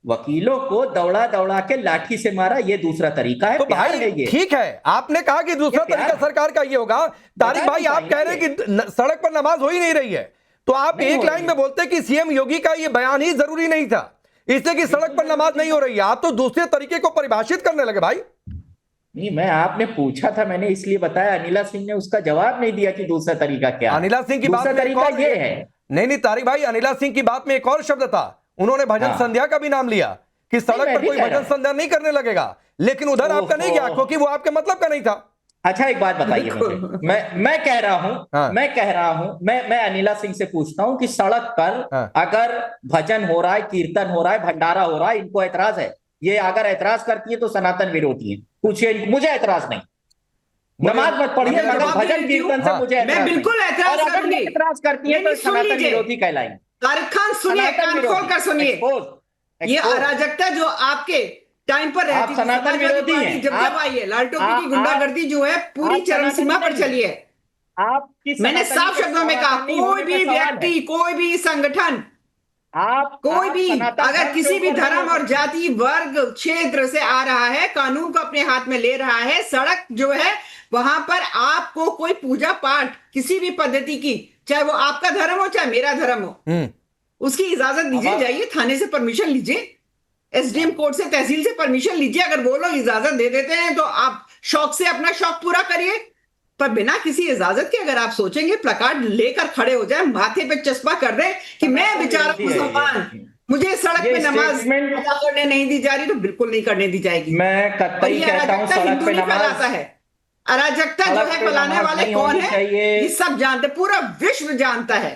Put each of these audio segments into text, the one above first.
वकीलों को दौड़ा दौड़ा के लाठी से मारा, ये दूसरा तरीका है, तो प्यार भाई है ये। ठीक है, आपने कहा कि दूसरा तरीका सरकार का ये होगा। तारिक भाई आप कह रहे हैं कि सड़क पर नमाज हो ही नहीं रही है, तो आप एक लाइन में बोलते कि सीएम योगी का ये बयान ही जरूरी नहीं था, इसलिए कि सड़क पर नमाज नहीं हो रही है। आप तो दूसरे तरीके को परिभाषित करने लगे भाई। नहीं, मैं आपने पूछा था, मैंने इसलिए बताया। अनिला सिंह ने उसका जवाब नहीं दिया कि दूसरा तरीका क्या है। अनिला सिंह की बात दूसरा में एक तरीका और ये है। नहीं तारिक भाई, अनिला सिंह की बात में एक और शब्द था, उन्होंने भजन संध्या का भी नाम लिया कि सड़क पर कोई भजन संध्या नहीं करने लगेगा, लेकिन उधर आपका नहीं गया क्योंकि वो आपके मतलब का नहीं था। अच्छा एक बात बताइए मुझे, मैं कह रहा हूं, मैं अनिला सिंह से पूछता हूं कि सड़क पर अगर भजन हो रहा है, कीर्तन हो रहा है, भंडारा हो रहा है, इनको ऐतराज है? ये अगर ऐतराज करती है तो सनातन विरोधी है। पूछिए, मुझे ऐतराज नहीं। नमाज मत पढ़िए, मगर भजन कीर्तन से मुझे मैं बिल्कुल ऐतराज करूंगी। ऐतराज करती है तो सनातन विरोधी कहलाएंगे। तारिक खान सुनिए, कान खोल कर सुनिए। ये अराजकता जो आपके टाइम पर रहती थी, सनातन विरोधी हैं। जब आई है, लाल टोपी की गुंडागर्दी जो है पूरी चरम सीमा पर चली है। मैंने साफ शब्दों में कहा, कोई भी व्यक्ति, कोई भी संगठन, कोई भी अगर किसी भी धर्म और जाति वर्ग क्षेत्र से आ रहा है, कानून को अपने हाथ में ले रहा है, सड़क जो है वहां पर आपको कोई पूजा पाठ किसी भी पद्धति की, चाहे वो आपका धर्म हो चाहे मेरा धर्म हो, उसकी इजाजत दीजिए। जाइए थाने से परमिशन लीजिए, एसडीएम कोर्ट से, तहसील से परमिशन लीजिए। अगर वो लोग इजाजत दे देते हैं तो आप शौक से अपना शौक पूरा करिए, पर बिना किसी इजाजत के अगर आप सोचेंगे प्लकार्ड लेकर खड़े हो जाए, माथे पे चश्मा कर रहे कि मैं बेचारा मुसलमान, मुझे सड़क पे नमाज अदा करने नहीं दी जा रही, तो बिल्कुल नहीं करने दी जाएगी। मैं कतई कहता हूं सड़क पे नमाज है। अराजकता जो है फैलाने वाले कौन है, ये सब जानते, पूरा विश्व जानता है।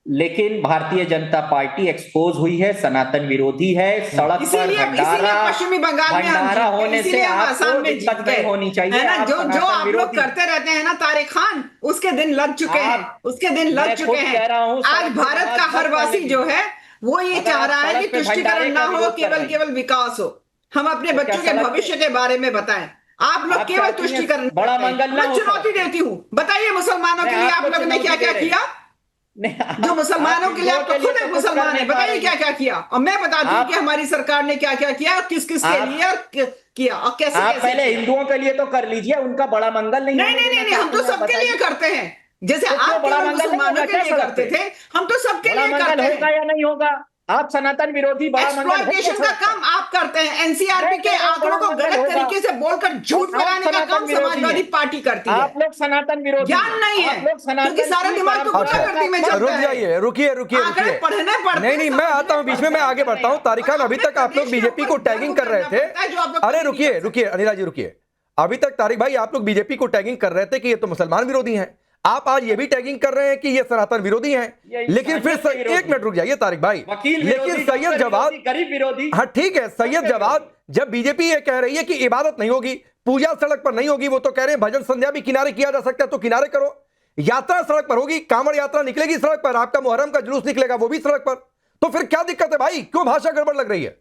लेकिन भारतीय जनता पार्टी एक्सपोज हुई है, सनातन विरोधी है। सड़क पर भंडारा, पश्चिमी बंगाल में भंडारा होने से आपको दिक्कत नहीं होनी चाहिए ना। जो आप लोग करते रहते हैं ना तारिक खान, उसके दिन लग चुके हैं, उसके दिन लग चुके हैं। आज भारत का हर वासी जो है वो ये चाह रहा है कि तुष्टीकरण ना हो, केवल विकास हो। हम अपने बच्चों के भविष्य के बारे में बताएं। आप लोग केवल तुष्टीकरण, बड़ा मंगल मैं चुनौती देती हूँ, बताइए मुसलमानों के लिए आप लोगों ने क्या क्या किया? जो मुसलमानों के लिए, आप तो खुद एक मुसलमान है, बताइए क्या क्या किया। और मैं बता दूं कि हमारी सरकार ने क्या क्या किया, किस किस के लिए और किया और कैसे कैसे। पहले हिंदुओं के लिए तो कर लीजिए, उनका बड़ा मंगल नहीं। नहीं, हम तो सबके लिए करते हैं, जैसे आप बड़ा मुसलमानों के लिए करते थे, हम तो सबके लिए करते हैं। होगा या नहीं होगा? आप सनातन विरोधी बड़ा एक्सप्लॉयटेशन का काम आप करते हैं। एनसीआरबी के आंकड़ों को गलत तरीके से बोलकर झूठ फैलाने का काम समाजवादी पार्टी करती है। आप लोग सनातन विरोधी, ज्ञान नहीं है, क्योंकि सारा दिमाग तो गुंडागर्दी में चलता है। रुक जाइए, रुकिए पढ़ने पड़ते। नहीं, मैं आता हूं बीच में, मैं आगे बढ़ता हूं। तारिक खान, अभी तक आप लोग बीजेपी को टैगिंग कर रहे थे। अरे रुकिए अनिला जी, रुकिए। अभी तक तारिक भाई आप लोग बीजेपी को टैगिंग कर रहे थे कि ये तो मुसलमान विरोधी हैं। आप आज ये भी टैगिंग कर रहे हैं कि ये सनातन विरोधी हैं, लेकिन फिर एक मिनट रुक जाइए तारिक भाई, लेकिन सैयद जवाब, गरीब विरोधी, हाँ ठीक है, सैयद जवाब, जब बीजेपी ये कह रही है कि इबादत नहीं होगी, पूजा सड़क पर नहीं होगी, वो तो कह रहे हैं भजन संध्या भी किनारे किया जा सकता है, तो किनारे करो। यात्रा सड़क पर होगी, कांवड़ यात्रा निकलेगी सड़क पर, आपका मुहर्रम का जुलूस निकलेगा वो भी सड़क पर, तो फिर क्या दिक्कत है भाई? क्यों भाषा गड़बड़ लग रही है?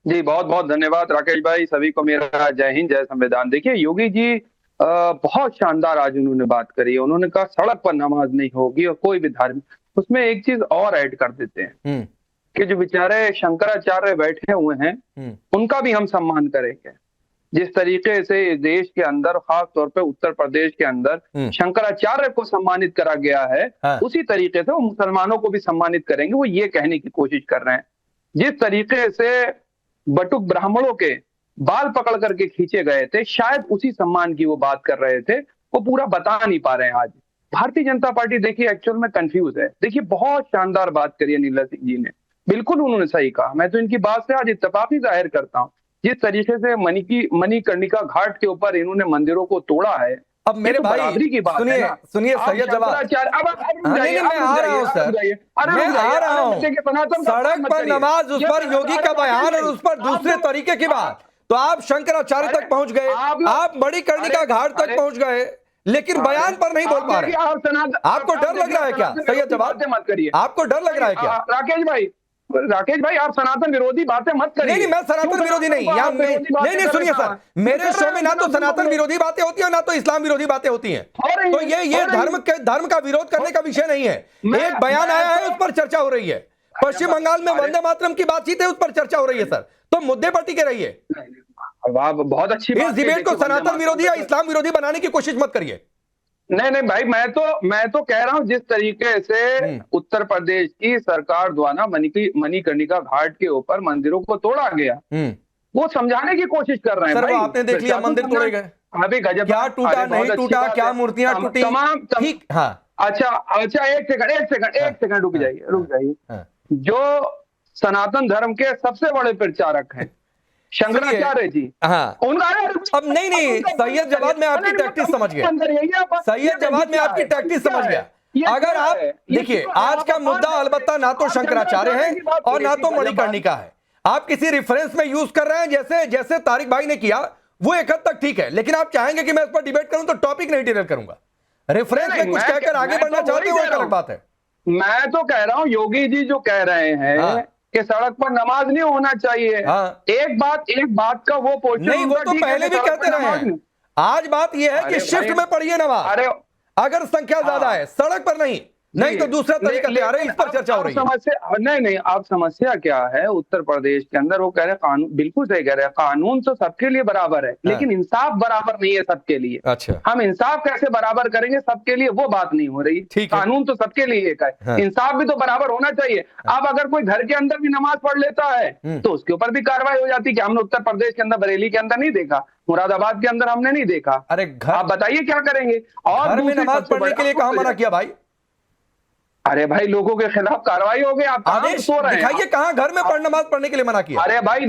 जी बहुत बहुत धन्यवाद राकेश भाई, सभी को मेरा जय हिंद, जय संविधान। देखिए योगी जी बहुत शानदार आज उन्होंने बात करी है। उन्होंने कहा सड़क पर नमाज नहीं होगी और कोई भी धार्मिक, उसमें एक चीज और ऐड कर देते हैं कि जो बेचारे शंकराचार्य बैठे हुए हैं उनका भी हम सम्मान करेंगे। जिस तरीके से देश के अंदर, खास तौर पे उत्तर प्रदेश के अंदर शंकराचार्य को सम्मानित करा गया है, उसी तरीके से वो मुसलमानों को भी सम्मानित करेंगे। वो ये कहने की कोशिश कर रहे हैं, जिस तरीके से बटुक ब्राह्मणों के बाल पकड़ करके खींचे गए थे, शायद उसी सम्मान की वो बात कर रहे थे, वो पूरा बता नहीं पा रहे हैं। आज भारतीय जनता पार्टी देखिए एक्चुअल में कंफ्यूज है। देखिए बहुत शानदार बात करी अनिला सिंह जी ने, बिल्कुल उन्होंने सही कहा। मैं तो इनकी बात से आज इत्तेफाक ही जाहिर करता हूँ। जिस तरीके से मणिकर्णिका घाट के ऊपर इन्होंने मंदिरों को तोड़ा है, अब मेरे भाई की बात सुनिए सैयद जवाब, मैं आ रहा हूं सर, मैं आ रहा हूं। सड़क पर नमाज, उस पर योगी का बयान और उस पर दूसरे तरीके की बात, तो आप शंकराचार्य तक पहुंच गए, आप मणिकर्णिका घाट तक पहुंच गए, लेकिन बयान पर नहीं बोल पा रहे। आपको डर लग रहा है क्या? सैयद जवाब मत करिए, आपको डर लग रहा है क्या? राकेश भाई आप सनातन विरोधी बातें मत करिए। नहीं, मैं सनातन विरोधी नहीं, नहीं सुनिए सर, मेरे शो में ना तो सनातन विरोधी बातें होती है ना तो इस्लाम विरोधी बातें होती हैं, तो ये धर्म का विरोध करने का विषय नहीं है। एक बयान आया है, उस पर चर्चा हो रही है। पश्चिम बंगाल में वंदे मातरम की बातचीत है, उस पर चर्चा हो रही है सर, तो मुद्दे पर टिके रहिए। बहुत अच्छी इस डिबेट को सनातन विरोधी या इस्लाम विरोधी बनाने की कोशिश मत करिए। नहीं भाई, मैं तो कह रहा हूं जिस तरीके से उत्तर प्रदेश की सरकार द्वारा मणिकर्णिका घाट के ऊपर मंदिरों को तोड़ा गया, वो समझाने की कोशिश कर रहे हैं। सर, आपने देख लिया मंदिर तोड़े गए, अभी गजब, क्या टूटा नहीं टूटा, क्या मूर्तियां टूटी, ठीक। हाँ अच्छा एक सेकंड रुक जाइए। जो सनातन धर्म के सबसे बड़े प्रचारक हैं शंकराचार्य जी, हाँ, अब नहीं सैयद जवाद में आपकी टैक्टिस समझ गया, सैयद जवाद में आपकी टैक्टिस समझ गया। अगर आप देखिए, आज का मुद्दा अलबत्ता ना तो शंकराचार्य है और ना तो मणिकर्णिका है, आप किसी रेफरेंस में यूज कर रहे हैं, जैसे तारिक भाई ने किया, वो एक हद तक ठीक है, लेकिन आप चाहेंगे कि मैं इस पर डिबेट करूं तो टॉपिक नहीं डिटेल करूंगा, रेफरेंस में कुछ कहकर आगे बढ़ना चाहते हो, एक अलग बात है। मैं तो कह रहा हूं योगी जी जो कह रहे हैं कि सड़क पर नमाज नहीं होना चाहिए, एक बात का वो पोर्शन नहीं, वो तो पहले भी कहते रहे हैं। आज बात ये है कि शिफ्ट में पढ़िए नमाज, अगर संख्या ज्यादा है, सड़क पर नहीं तो दूसरा तरीका ले आ रहे हैं, इस पर चर्चा हो रही है। समस्या नहीं, आप समस्या क्या है उत्तर प्रदेश के अंदर, वो कह रहे हैं कानून, बिल्कुल सही कह रहे हैं, कानून तो सबके लिए बराबर है, लेकिन इंसाफ बराबर नहीं है सबके लिए। अच्छा, हम इंसाफ कैसे बराबर करेंगे सबके लिए, वो बात नहीं हो रही। कानून तो सबके लिए एक है, इंसाफ भी तो बराबर होना चाहिए। अब अगर कोई घर के अंदर भी नमाज पढ़ लेता है तो उसके ऊपर भी कार्रवाई हो जाती है, कि हमने उत्तर प्रदेश के अंदर, बरेली के अंदर नहीं देखा, मुरादाबाद के अंदर हमने नहीं देखा। अरे आप बताइए क्या करेंगे। और घर में नमाज पढ़ने के लिए कहां मना किया भाई? अरे भाई, लोगों के खिलाफ कार्रवाई हो गई, आप आदेश दिखाइए, कहाँ घर में नमाज पढ़ने के लिए मना किया? अरे भाई,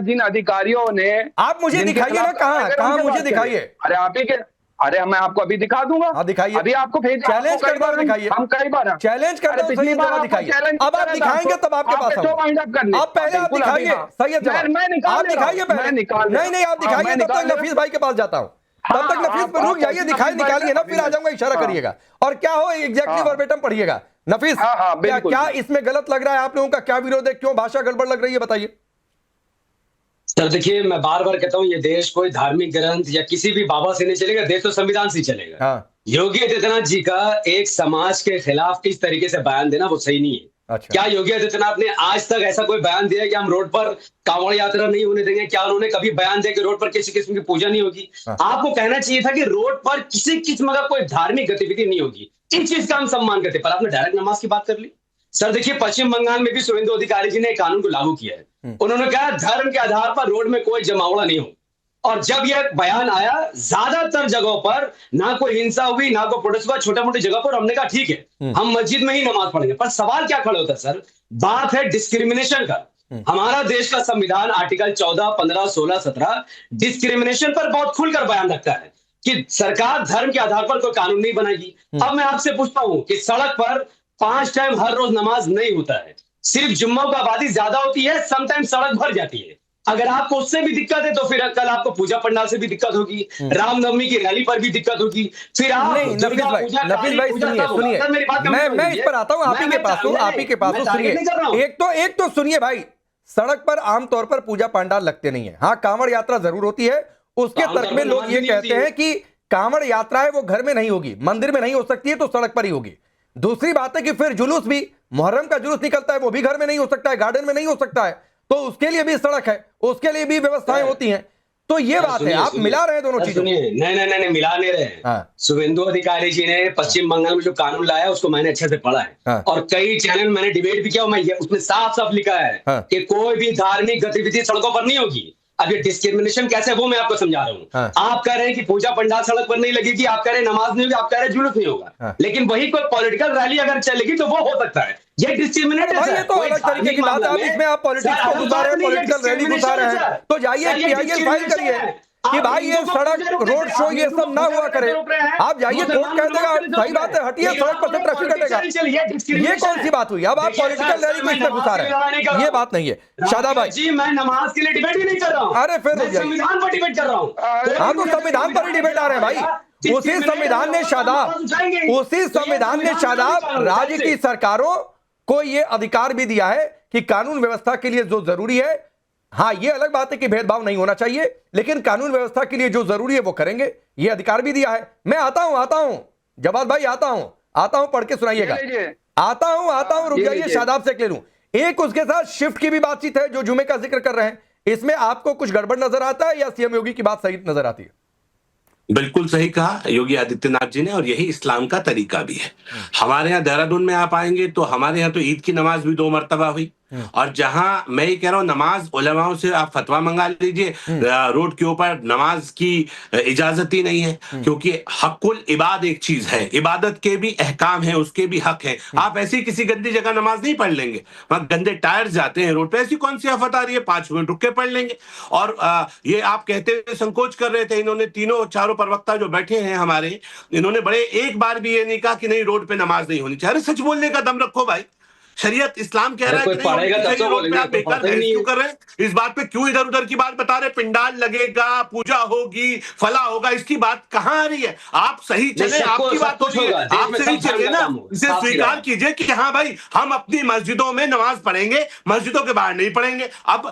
जिन अधिकारियों ने, आप मुझे दिखाइए ना, कहाँ मुझे दिखाइए। अरे आप ही के, अरे मैं आपको अभी दिखा दूंगा। हाँ दिखाइए, अभी आपको भेज, चैलेंज कर बार दिखाइए, हम कई बार चैलेंज कर पिछली बार दिखाइए। अब आप दिखाएंगे तब आपके पास आप पहले आप दिखाइए, सैयद जवाद आप दिखाइए पहले। नहीं आप दिखाइए, तब तक नफीस भाई के पास जाता हूँ, तब तक नफीस पर रुक जाइए, निकालिए ना, फिर आ जाऊंगा, इशारा करिएगा और क्या हो एग्जैक्टली वर्बेटम पढ़िएगा। नफीस, क्या इसमें गलत लग रहा है? आप लोगों का क्या विरोध है? क्यों भाषा गड़बड़ लग रही है, बताइए। सर देखिए, मैं बार बार कहता हूँ, ये देश कोई धार्मिक ग्रंथ या किसी भी बाबा से नहीं चलेगा, देश तो संविधान से चलेगा। योगी आदित्यनाथ जी का एक समाज के खिलाफ इस तरीके से बयान देना वो सही नहीं है। अच्छा। क्या योगी आदित्यनाथ ने आज तक ऐसा कोई बयान दिया कि हम रोड पर कांवड़ यात्रा नहीं होने देंगे? क्या उन्होंने कभी बयान दिया कि रोड पर किसी किस्म की पूजा नहीं होगी? आपको कहना चाहिए था कि रोड पर किसी किस्म का कोई धार्मिक गतिविधि नहीं होगी, इन चीज का हम सम्मान करते, पर आपने डायरेक्ट नमाज की बात कर ली। सर देखिए, पश्चिम बंगाल में भी शुभेंदु अधिकारी जी ने एक कानून को लागू किया है। उन्होंने कहा धर्म के आधार पर रोड में कोई जमावड़ा नहीं हो, और जब यह बयान आया, ज्यादातर जगहों पर ना कोई हिंसा हुई, ना कोई प्रोटेस्ट हुआ, छोटे मोटे जगह पर हमने कहा ठीक है, हम मस्जिद में ही नमाज पढ़ेंगे। पर सवाल क्या खड़ा होता है सर? बात है डिस्क्रिमिनेशन का। हमारा देश का संविधान आर्टिकल 14, 15, 16, 17 डिस्क्रिमिनेशन पर बहुत खुलकर बयान रखता है कि सरकार धर्म के आधार पर कोई कानून नहीं बनाएगी। अब मैं आपसे पूछता हूं कि सड़क पर 5 टाइम हर रोज नमाज नहीं होता है, सिर्फ जुम्मा की आबादी ज्यादा होती है, समटाइम सड़क भर जाती है। अगर आपको उससे भी दिक्कत है तो फिर कल आपको पूजा पंडाल से भी दिक्कत होगी, रामनवमी की रैली पर भी दिक्कत होगी, फिर आप नफीस भाई सुनिए, मैं इस पर आता हूं, आप ही के पास हूं, सुनिए। एक तो सुनिए भाई, सड़क पर आमतौर पर पूजा पंडाल लगते नहीं है। हाँ, कांवड़ यात्रा जरूर होती है, उसके तर्क में लोग ये कहते हैं कि कांवड़ यात्रा है वो घर में नहीं होगी, मंदिर में नहीं हो सकती है, तो सड़क पर ही होगी। दूसरी बात है कि फिर जुलूस भी, मुहर्रम का जुलूस निकलता है, वो भी घर में नहीं हो सकता है, गार्डन में नहीं हो सकता है, तो उसके लिए भी सड़क है, उसके लिए भी व्यवस्थाएं होती हैं। तो ये बात है, आप मिला रहे हैं दोनों चीजों। नहीं मिला नहीं रहे। शुभेंदु अधिकारी जी ने पश्चिम बंगाल में जो कानून लाया उसको मैंने अच्छे से पढ़ा है, और कई चैनल मैंने डिबेट भी किया, मैं उसमें साफ साफ लिखा है कि कोई भी धार्मिक गतिविधि सड़कों पर नहीं होगी। अब ये डिस्क्रिमिनेशन कैसे है वो मैं आपको समझा रहा हूँ। आप कह रहे हैं कि पूजा पंडाल सड़क पर नहीं लगेगी, आप कह रहे हैं नमाज नहीं होगी, आप कह रहे हैं जुलूस नहीं होगा, लेकिन वही कोई पॉलिटिकल रैली अगर चलेगी तो वो हो सकता है। ये डिस्क्रिमिनेट है। ये तो अलग तरीके की बात है, आप इसमें आप पॉलिटिक्स को घुसा रहे हैं, पॉलिटिकल रैली घुसा रहे हैं, तो जाइए PIL फाइल करिए कि भाई ये सड़क रोड शो ये सब ना हुआ करे। आप जाइए, कोर्ट कह देगा सही बात है, हटिए, सड़क पर से ट्रैफिक कटेगा। ये कौन सी बात हुई? अब आप पॉलिटिकल रैली को इसमें घुसा रहे हैं, ये बात नहीं है। शादाब भाई जी, मैं नमाज के लिए डिबेट ही नहीं कर रहा हूँ। अरे फिर संविधान पर डिबेट कर रहा हूँ। हाँ, तो संविधान पर ही डिबेट आ रहे हैं भाई। उसी संविधान ने शादाब राज्य की सरकारों को ये अधिकार भी दिया है कि कानून व्यवस्था के लिए जो जरूरी है, हाँ ये अलग बात है कि भेदभाव नहीं होना चाहिए, लेकिन कानून व्यवस्था के लिए जो जरूरी है वो करेंगे, ये अधिकार भी दिया है। मैं आता हूं जवाद भाई, आता हूं, पढ़ के सुनाइएगा। आता हूं रुक जाइए, शादाब से ले लूं। एक उसके साथ शिफ्ट की भी बातचीत है जो जुमे का जिक्र कर रहे हैं, इसमें आपको कुछ गड़बड़ नजर आता है या सीएम योगी की बात सही नजर आती है? बिल्कुल सही कहा योगी आदित्यनाथ जी ने, और यही इस्लाम का तरीका भी है। हमारे यहाँ देहरादून में आप आएंगे तो हमारे यहाँ तो ईद की नमाज भी 2 मरतबा हुई, और जहां मैं ये कह रहा हूँ नमाज उलमाओं से आप फतवा मंगा लीजिए, रोड के ऊपर नमाज की इजाजत ही नहीं है, क्योंकि हकुल इबाद एक चीज है, इबादत के भी अहकाम है, उसके भी हक है। आप ऐसी किसी गंदी जगह नमाज नहीं पढ़ लेंगे, वहां गंदे टायर्स जाते हैं रोड पे, ऐसी कौन सी आफत आ रही है, 5 मिनट रुक के पढ़ लेंगे। और ये आप कहते हुए संकोच कर रहे थे, इन्होंने तीनों चारों प्रवक्ता जो बैठे हैं हमारे, इन्होंने बड़े एक बार भी ये नहीं कहा कि नहीं रोड पे नमाज नहीं होनी चाहिए। अरे सच बोलने का दम रखो भाई, शरीयत इस्लाम कह रहा है कि नहीं, आप बेकार क्यों कर रहे हैं, इस बात पे क्यों इधर उधर की बात बता रहे, पिंडाल लगेगा, पूजा होगी, फला होगा, इसकी बात कहां आ रही है? आप सही चले, आपकी बात हो रही है, आप सही चले ना, इसे स्वीकार कीजिए कि हाँ भाई हम अपनी मस्जिदों में नमाज पढ़ेंगे, मस्जिदों के बाहर नहीं पढ़ेंगे। अब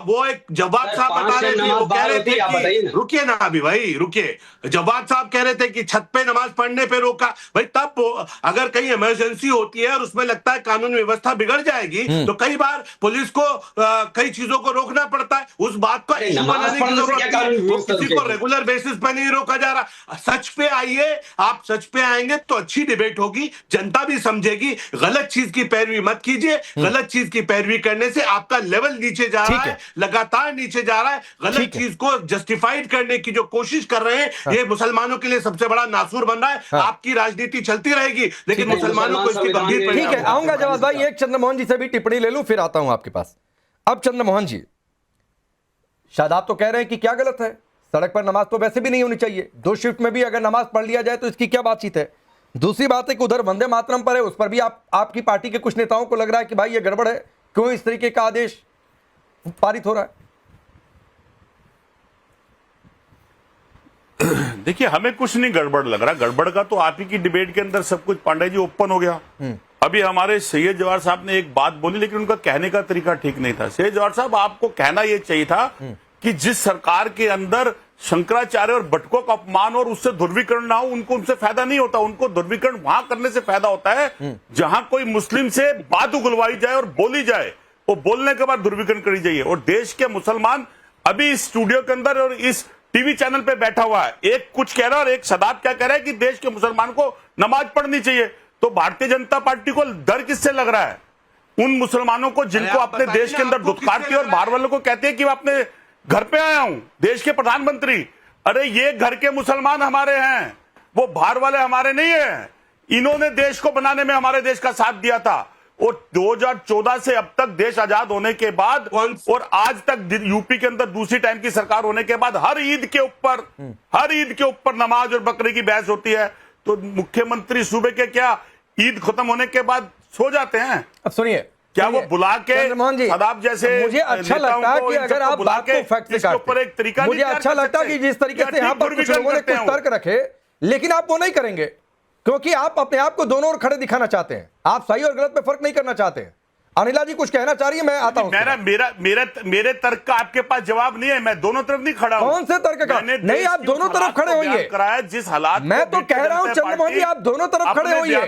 वो एक जवाद साहब बता रहे थे, वो कह रहे थे कि रुकिए ना अभी भाई रुकिए, जवाद साहब कह रहे थे कि छत पे नमाज पढ़ने पे रोका भाई, तब अगर कहीं इमरजेंसी होती है और उसमें लगता है कानून व्यवस्था बिगड़ जाएगी तो कई बार पुलिस को कई चीजों को रोकना पड़ता है, उस बात को इशू बनाने की जरूरत नहीं, वो किसी को रेगुलर बेसिस पे नहीं रोका जा रहा। सच पे आइए, आप सच पे आएंगे तो अच्छी डिबेट होगी, जनता भी समझेगी। गलत चीज की पैरवी मत कीजिए, गलत चीज की पैरवी करने से आपका लेवल नीचे जा रहा है, लगातार नीचे जा रहा है। गलत चीज को जस्टिफाइड करने की जो कोशिश कर रहे हैं, ये मुसलमानों के लिए सबसे बड़ा नासूर बन रहा है। आपकी राजनीति चलती रहेगी लेकिन मुसलमानों को इसकी गंभीर, ठीक है, आऊंगा जवाब भाई, एक चंद्रमोहन जी से भी टिप्पणी ले लूं फिर आता हूं आपके पास। अब चंद्रमोहन जी, शादाब तो कह रहे हैं कि क्या गलत है, सड़क पर नमाज तो वैसे भी नहीं होनी चाहिए, 2 शिफ्ट में भी अगर नमाज पढ़ लिया जाए तो इसकी क्या बातचीत है। दूसरी बात है कि उधर वंदे मातरम पर है, उस पर भी आपकी पार्टी के कुछ नेताओं को लग रहा है कि भाई ये गड़बड़ है, क्यों इस तरीके का आदेश पारित हो रहा है? देखिए हमें कुछ नहीं गड़बड़ लग रहा, गड़बड़ का तो आप ही की डिबेट के अंदर सब कुछ पांडे जी ओपन हो गया। अभी हमारे सैयद जवाहर साहब ने एक बात बोली लेकिन उनका कहने का तरीका ठीक नहीं था। सैयद जवाहर साहब, आपको कहना यह चाहिए था कि जिस सरकार के अंदर शंकराचार्य और भट्टों का अपमान और उससे ध्रुवीकरण ना हो, उनको उनसे फायदा नहीं होता। उनको ध्रुवीकरण वहां करने से फायदा होता है जहां कोई मुस्लिम से बात उगलवाई जाए और बोली जाए, वो बोलने के बाद ध्रुवीकरण करी जाइए। और देश के मुसलमान अभी इस स्टूडियो के अंदर और इस टीवी चैनल पे बैठा हुआ है, एक कुछ कह रहा है और एक शादाब क्या कह रहा है कि देश के मुसलमान को नमाज पढ़नी चाहिए। तो भारतीय जनता पार्टी को डर किससे लग रहा है? उन मुसलमानों को जिनको अपने देश के अंदर दुत्कार किया और बाहर वालों को कहते हैं कि मैं अपने घर पे आया हूं, देश के प्रधानमंत्री। अरे ये घर के मुसलमान हमारे हैं, वो बाहर वाले हमारे नहीं है। इन्होंने देश को बनाने में हमारे देश का साथ दिया था और 2014 से अब तक देश आजाद होने के बाद और आज तक यूपी के अंदर दूसरी टाइम की सरकार होने के बाद हर ईद के ऊपर नमाज और बकरे की बहस होती है। तो मुख्यमंत्री सूबे के क्या ईद खत्म होने के बाद सो जाते हैं? अब सुनिए, क्या वो बुला के शादाब जैसे, मुझे अच्छा लगता है कि अगर आप बात को फैक्ट से काटते, एक तरीका, मुझे अच्छा लगता है कि जिस तरीके से यहाँ पर कुछ लोगों ने कुछ तर्क रखे, लेकिन आप वो नहीं करेंगे क्योंकि आप अपने आप को दोनों ओर खड़े दिखाना चाहते हैं, आप सही और गलत में फर्क नहीं करना चाहते हैं। अनिला जी कुछ कहना चाह रही है, मैं आता हूं। मेरे तर्क का आपके पास जवाब नहीं है, मैं दोनों तरफ नहीं खड़ा हूं। कौन से तर्क का? नहीं, आप दोनों तरफ खड़े होइए। कराया जिस हालात, मैं तो कह रहा हूं चंद्रमोहन जी, आप दोनों तरफ खड़े होइए,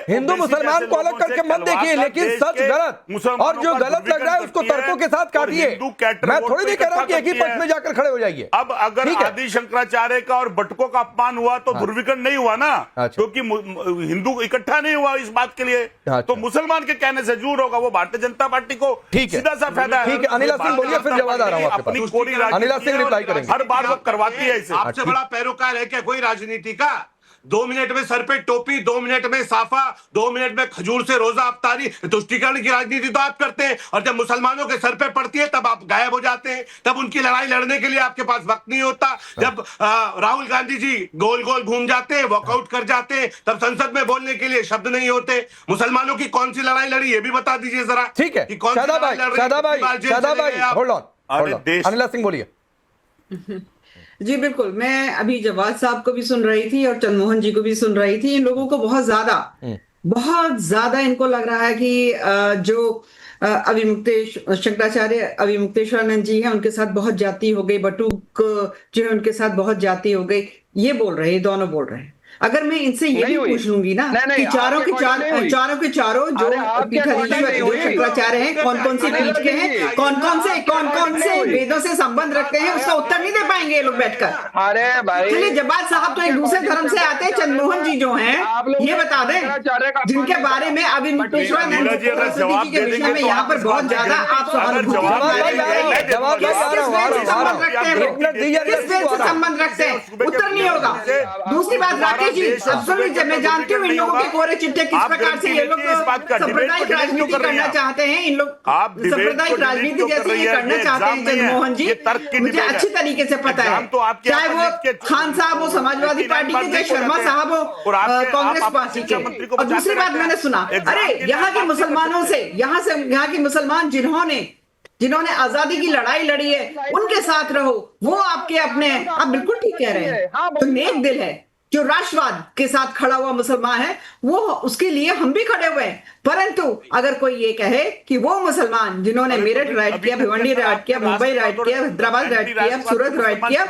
हिंदू मुसलमान को अलग करके मत देखिए, लेकिन सच गलत और जो गलत लग रहा है उसको तर्कों के साथ काटिए। मैं थोड़ी नहीं कह रहा हूं कि एक ही पक्ष में जाकर खड़े हो जाइए। अब अगर आदि शंकराचार्य का और भट्टों का अपमान हुआ तो ध्रुवीकरण नहीं हुआ ना, क्योंकि हिंदू इकट्ठा नहीं हुआ इस बात के लिए, तो मुसलमान के कहने से जरूर होगा। वो भारतीय जनता पार्टी को सीधा सा फायदा है। ठीक है, अनिला सिंह बोलिए, फिर जवाब आ रहा हूं आपके पास। अपनी कोरी अनिला सिंह रिप्लाई करेंगे। हर बार वो करवाती है इसे। आपसे बड़ा पैरोकार है क्या कोई राजनीति का? 2 मिनट में सर पे टोपी, 2 मिनट में साफा, 2 मिनट में खजूर से रोजा अफ्तारी, तुष्टीकरण की राजनीति तो आप करते हैं। और जब मुसलमानों के सर पे पड़ती है तब आप गायब हो जाते हैं, तब उनकी लड़ाई लड़ने के लिए आपके पास वक्त नहीं होता। जब राहुल गांधी जी गोल गोल घूम जाते हैं, वॉकआउट कर जाते हैं, तब संसद में बोलने के लिए शब्द नहीं होते। मुसलमानों की कौन सी लड़ाई लड़ी ये भी बता दीजिए जरा। ठीक है, शादाब भाई होल्ड ऑन, अनिला सिंह बोलिए। जी बिल्कुल, मैं अभी जवाद साहब को भी सुन रही थी और चंद्रमोहन जी को भी सुन रही थी। इन लोगों को बहुत ज्यादा इनको लग रहा है कि जो शंकराचार्य अभिमुक्तेश्वरानंद जी हैं उनके साथ बहुत जाति हो गई, बटुक जो है उनके साथ बहुत जाति हो गई, ये बोल रहे हैं, दोनों बोल रहे हैं। अगर मैं इनसे ये भी पूछ लूंगी ना कि चारों के चारों जो शंकराचार्य हैं कौन कौन से पीठ के हैं, कौन कौन से वेदों से संबंध रखते हैं, उसका उत्तर नहीं दे पाएंगे ये लोग बैठकर। अरे भाई चलिए जब्बार साहब तो एक दूसरे धर्म से आते हैं, चंद्रमोहन जी जो हैं ये बता दें, जिनके बारे में अभी के विषय में यहाँ पर बहुत ज्यादा आप संबंध रखते हैं, उत्तर नहीं होगा। दूसरी बात राकेश जी, अब सुन लीजिए, मैं जानती हूँ इन लोगों के कोरे चिट्ठे किस प्रकार से ये लोग सांप्रदायिक राजनीति करना चाहते हैं, इन लोग सांप्रदायिक राजनीति जैसे ये करना चाहते हैं चंद्रमोहन जी, मुझे अच्छी तरीके से पता है। चाहे वो खान साहब हो समाजवादी पार्टी के, चाहे शर्मा साहब हो कांग्रेस पार्टी के। और दूसरी बात मैंने सुना, अरे यहाँ के मुसलमानों से यहाँ के मुसलमान जिन्होंने आजादी की लड़ाई लड़ी है उनके साथ रहो, वो आपके अपने, आप बिल्कुल ठीक कह रहे हैं, तो नेक दिल है। जो राष्ट्रवाद के साथ खड़ा हुआ मुसलमान है वो, उसके लिए हम भी खड़े हुए हैं। परंतु अगर कोई ये कहे कि वो मुसलमान जिन्होंने मेरठ राइट किया, भिवंडी राइट किया, मुंबई राइट किया, हैदराबाद राइट किया, सूरत राइट किया,